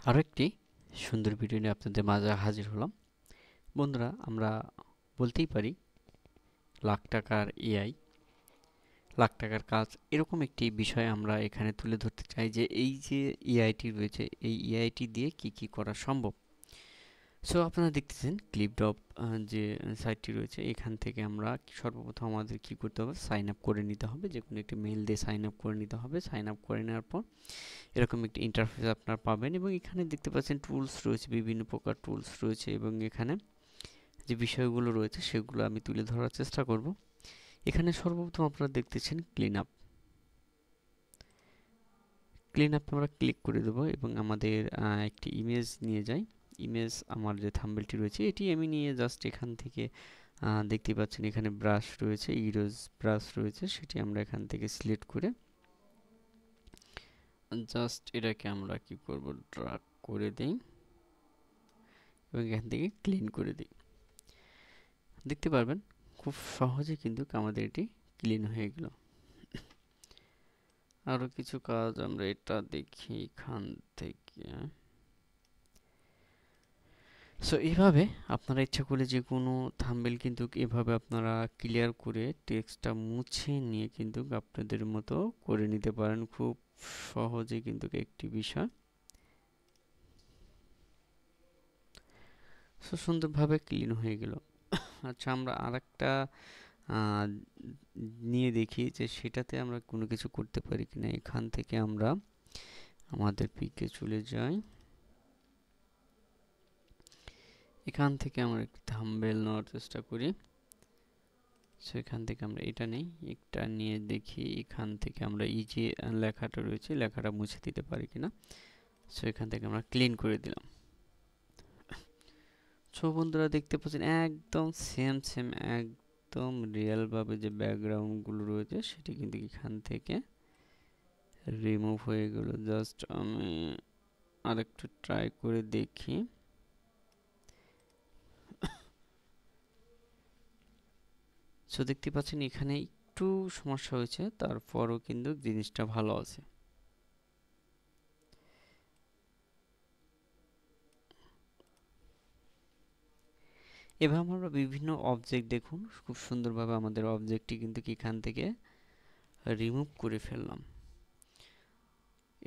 আরও একটি সুন্দর ভিডিও নিয়ে আপনাদের মাঝে হাজির হলাম। বন্ধুরা, আমরা বলতেই পারি লাখ টাকার এআই, লাখ টাকার কাজ, এরকম একটি বিষয় আমরা এখানে তুলে ধরতে চাই যে এই যে এআইটি রয়েছে, এই এআইটি দিয়ে কি কি করা সম্ভব। সো আপনারা দেখতেছেন ক্লিপডপ যে সাইটটি রয়েছে, এখান থেকে আমরা সর্বপ্রথম আমাদের কি করতে হবে, সাইন আপ করে নিতে হবে। যে কোনো একটি মেইল দিয়ে সাইন আপ করে নিতে হবে। সাইন আপ করে নেওয়ার পর এরকম একটি ইন্টারফেস আপনারা পাবেন এবং এখানে দেখতে পাচ্ছেন টুলস রয়েছে, বিভিন্ন প্রকার টুলস রয়েছে এবং এখানে যে বিষয়গুলো রয়েছে সেগুলো আমি তুলে ধরার চেষ্টা করব। এখানে সর্বপ্রথম আপনারা দেখতেছেন ক্লিন আপ। ক্লিন আপ আমরা ক্লিক করে দেবো এবং আমাদের একটি ইমেজ নিয়ে যাই। ইমেজ, আমার যে থাম্বনেলটি রয়েছে এটি আমি নিয়ে জাস্ট এখান থেকে দেখতে পাচ্ছেন এখানে ব্রাশ রয়েছে, ইরোজ ব্রাশ রয়েছে, সেটি আমরা এখান থেকে সিলেক্ট করে জাস্ট এটাকে আমরা কি করব, ড্র্যাগ করে দিই এবং এখান থেকে ক্লিন করে দিই। দেখতে পারবেন খুব সহজে কিন্তু আমাদের এটি ক্লিন হয়ে গেল। আরও কিছু কাজ আমরা এটা দেখি এখান থেকে। সো এইভাবে আপনারা ইচ্ছা করলে যে কোনো থাম্বনেল কিন্তু এভাবে আপনারা ক্লিয়ার করে টেক্সটটা মুছে নিয়ে কিন্তু আপনাদের মতো করে নিতে পারেন খুব সহজে কিন্তু একটি বিষয়। সো সুন্দরভাবে ক্লিন হয়ে গেল। আচ্ছা, আমরা আরেকটা নিয়ে দেখি যে সেটাতে আমরা কোনো কিছু করতে পারি কিনা। এখান থেকে আমরা আমাদের পিকে চলে যাই। এখান থেকে আমরা একটি থাম্বনেল নেওয়ার চেষ্টা করি। সো এখান থেকে আমরা এটা নেই, একটা নিয়ে দেখি এখান থেকে আমরা এই যে লেখাটা রয়েছে লেখাটা মুছে দিতে পারি কিনা। সো এখান থেকে আমরা ক্লিন করে দিলাম। সো বন্ধুরা দেখতে পাচ্ছেন একদম সেম একদম রিয়েল ভাবে যে ব্যাকগ্রাউন্ডগুলো রয়েছে সেটি কিন্তু এখান থেকে রিমুভ হয়ে গেল। জাস্ট আমি আরেকটু ট্রাই করে দেখি। সো দেখতে পাচ্ছেন এখানে একটু সমস্যা হয়েছে, তারপরও কিন্তু জিনিসটা ভালো আছে। এভাবে আমরা বিভিন্ন অবজেক্ট দেখুন খুব সুন্দরভাবে আমাদের অবজেক্টটি কিন্তু এখান থেকে রিমুভ করে ফেললাম।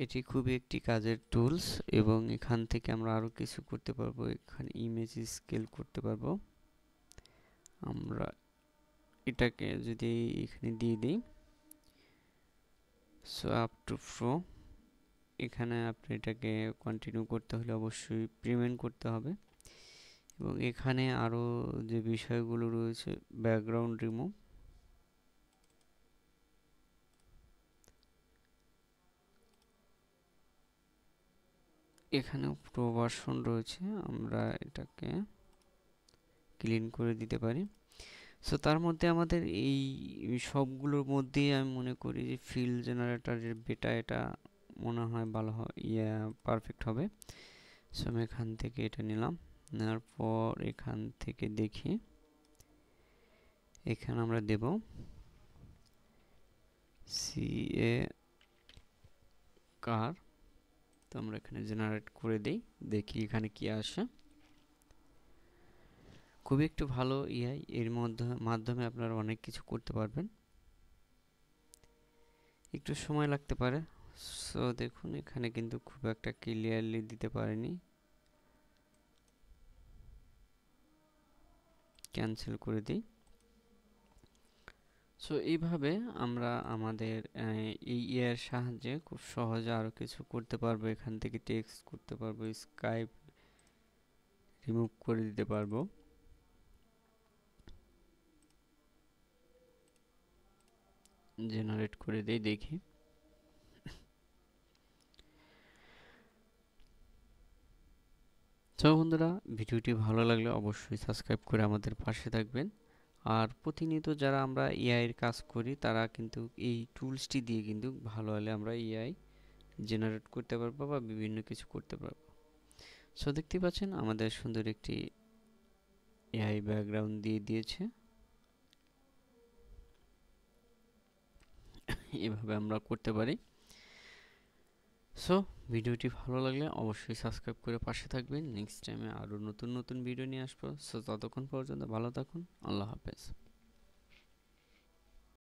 এটি খুবই একটি কাজের টুলস এবং এখান থেকে আমরা আরও কিছু করতে পারবো। এখানে ইমেজ স্কেল করতে পারবো। আমরা এটাকে যদি এখানে দিয়ে দিই, সো আপ টু প্রো, এখানে আপনি এটাকে কন্টিনিউ করতে হলে অবশ্যই পেমেন্ট করতে হবে এবং এখানে আরও যে বিষয়গুলো রয়েছে ব্যাকগ্রাউন্ড রিমুভ, এখানেও প্রো ভার্সন রয়েছে, আমরা এটাকে ক্লিন করে দিতে পারি। সো তার মধ্যে আমাদের এই সবগুলোর মধ্যেই আমি মনে করি যে ফিল জেনারেটরের বেটা এটা মনে হয় ভালো হয়, পারফেক্ট হবে। সো আমি এখান থেকে এটা নিলাম, নেওয়ার পর এখান থেকে দেখি এখানে আমরা দেব সিএ কার। তো আমরা এখানে জেনারেট করে দিই, দেখি এখানে কি আসে। খুবই একটু ভালো এআই, এর মাধ্যমে আপনারা অনেক কিছু করতে পারবেন। একটু সময় লাগতে পারে। সো দেখুন এখানে কিন্তু খুব একটা ক্লিয়ারলি দিতে পারেনি, ক্যান্সেল করে দিই। সো এইভাবে আমরা আমাদের এই এর সাহায্যে খুব সহজে আরও কিছু করতে পারবো। এখান থেকে টেক্সট করতে পারবো, স্কাইপ রিমুভ করে দিতে পারবো। জেনারেট করে দিই, দেখি। তো বন্ধুরা, ভিডিওটি ভালো লাগলে অবশ্যই সাবস্ক্রাইব করে আমাদের পাশে থাকবেন। আর প্রতিনিয়ত যারা আমরা এআই এর কাজ করি তারা কিন্তু এই টুলসটি দিয়ে কিন্তু ভালো হলে আমরা এআই জেনারেট করতে পারবো বা বিভিন্ন কিছু করতে পারবো। সো দেখতে পাচ্ছেন আমাদের সুন্দর একটি এআই ব্যাকগ্রাউন্ড দিয়ে দিয়েছে। এভাবে আমরা করতে পারি। সো ভিডিওটি ভালো লাগলে অবশ্যই সাবস্ক্রাইব করে পাশে থাকবেন। নেক্সট টাইমে আরও নতুন নতুন ভিডিও নিয়ে আসবো। সো ততক্ষণ পর্যন্ত ভালো থাকুন। আল্লাহ হাফেজ।